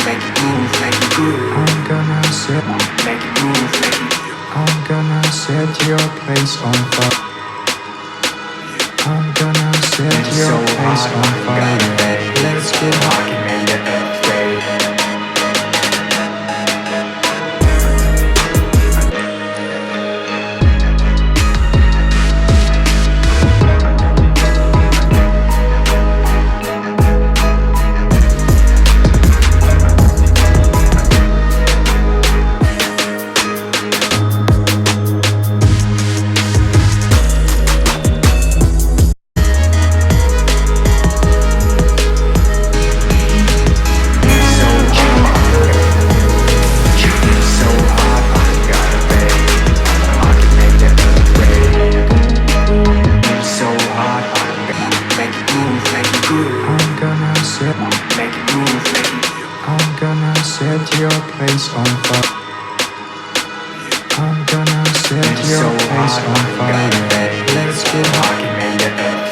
make it move, make it groove. I'm gonna set, Make it move, make it groove. I'm gonna set your place on fire. I'm gonna set It's your so place hot, on I fire. got it. Let's get hot. I can make it upgrade. I'm gonna set your place on fire. I'm gonna set your place on fire. Let's get hot.